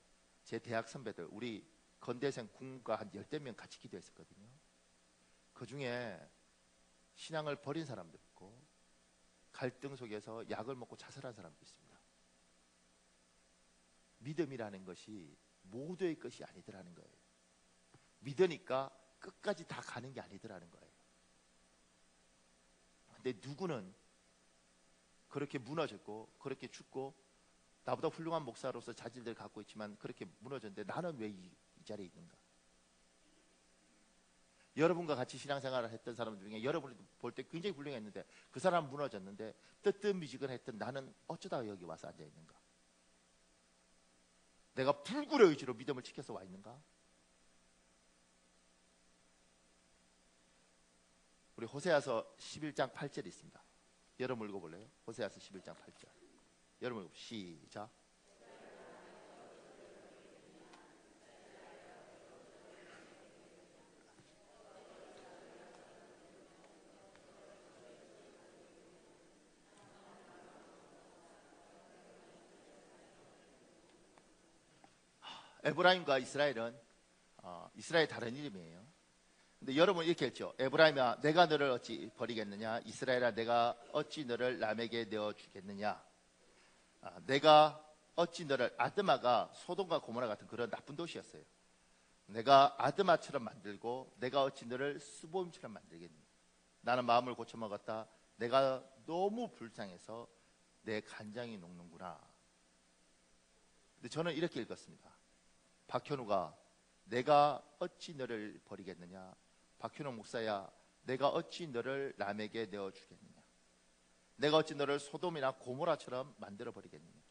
Speaker 1: 제 대학 선배들, 우리 건대생 군과 한 10명 같이 기도했었거든요. 그 중에 신앙을 버린 사람도 있고 갈등 속에서 약을 먹고 자살한 사람도 있습니다. 믿음이라는 것이 모두의 것이 아니더라는 거예요. 믿으니까 끝까지 다 가는 게 아니더라는 거예요. 근데 누구는 그렇게 무너졌고 그렇게 죽고 나보다 훌륭한 목사로서 자질들을 갖고 있지만 그렇게 무너졌는데 나는 왜 이 자리에 있는가? 여러분과 같이 신앙생활을 했던 사람 중에 여러분이 볼 때 굉장히 훌륭했는데 그 사람 무너졌는데 뜨뜻미지근했던 나는 어쩌다가 여기 와서 앉아 있는가? 내가 불굴의 의지로 믿음을 지켜서 와 있는가? 우리 호세아서 11장 8절이 있습니다. 여러분 읽어볼래요? 호세아서 11장 8절. 여러분 읽어 시작. 에브라임과 이스라엘은 이스라엘 다른 이름이에요. 근데 여러분 이렇게 했죠. 에브라임아 내가 너를 어찌 버리겠느냐? 이스라엘아 내가 어찌 너를 남에게 내어주겠느냐? 내가 어찌 너를 아드마가 소돔과 고모라 같은 그런 나쁜 도시였어요. 내가 아드마처럼 만들고 내가 어찌 너를 스보임처럼 만들겠느냐? 나는 마음을 고쳐먹었다. 내가 너무 불쌍해서 내 간장이 녹는구나. 근데 저는 이렇게 읽었습니다. 박현우가 내가 어찌 너를 버리겠느냐? 박현우 목사야 내가 어찌 너를 남에게 내어주겠느냐? 내가 어찌 너를 소돔이나 고모라처럼 만들어 버리겠느냐?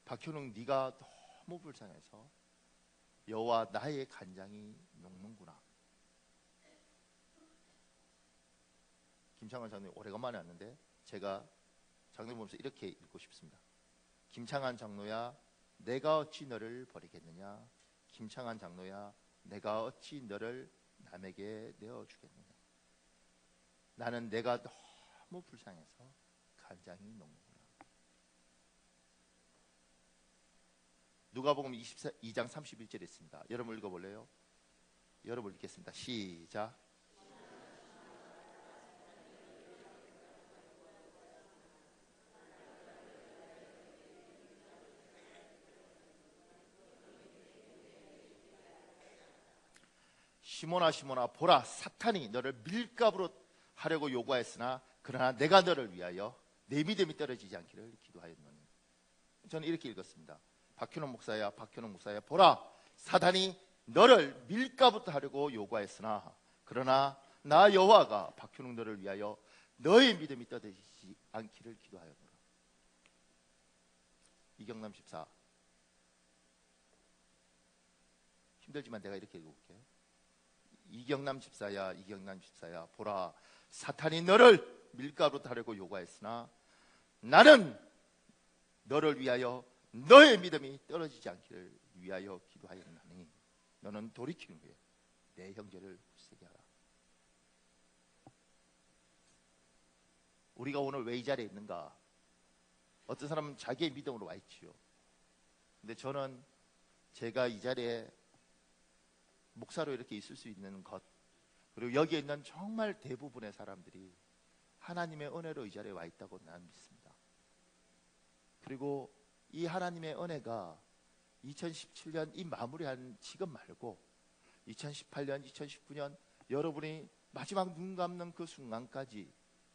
Speaker 1: 박현웅 네가 너무 불쌍해서 여호와 나의 간장이 녹는구나. 김창환 장로님 오래간만에 왔는데 제가 장로님 보면서 이렇게 읽고 싶습니다. 김창환 장로야 내가 어찌 너를 버리겠느냐? 김창환 장로야 내가 어찌 너를 남에게 내어주겠느냐? 나는 내가 너무 불쌍해서 간장이 녹는구나. 누가복음 22장 31절에 있습니다. 여러분 읽어볼래요? 여러분 읽겠습니다. 시작. 시몬아 시몬아 보라 사탄이 너를 밀가부로 하려고 요구하였으나 그러나 내가 너를 위하여 내 믿음이 떨어지지 않기를 기도하였노니. 저는 이렇게 읽었습니다. 박현웅 목사야 보라 사탄이 너를 밀가부터 하려고 요구하였으나 그러나 나 여호와가 박현웅 너를 위하여 너의 믿음이 떨어지지 않기를 기도하였노라. 이경남 14 힘들지만 내가 이렇게 읽어볼게요. 이경남 집사야 보라 사탄이 너를 밀가루로 하려고 요구하였으나 나는 너를 위하여 너의 믿음이 떨어지지 않기를 위하여 기도하였나니 너는 돌이키는 후에 내 형제를 굳세게 하라. 우리가 오늘 왜 이 자리에 있는가? 어떤 사람은 자기의 믿음으로 와 있지요. 근데 저는 제가 이 자리에 목사로 이렇게 있을 수 있는 것, 그리고 여기에 있는 정말 대부분의 사람들이 하나님의 은혜로 이 자리에 와 있다고 나는 믿습니다. 그리고 이 하나님의 은혜가 2017년 이 마무리한 지금 말고 2018년, 2019년 여러분이 마지막 눈 감는 그 순간까지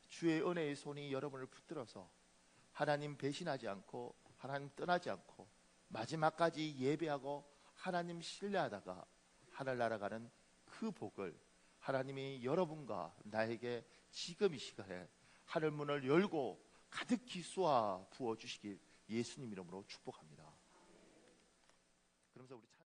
Speaker 1: 주의 은혜의 손이 여러분을 붙들어서 하나님 배신하지 않고 하나님 떠나지 않고 마지막까지 예배하고 하나님 신뢰하다가 하늘나라 가는 그 복을 하나님이 여러분과 나에게 지금 이 시간에 하늘문을 열고 가득히 쏘아 부어주시길 예수님 이름으로 축복합니다. 그러면서 우리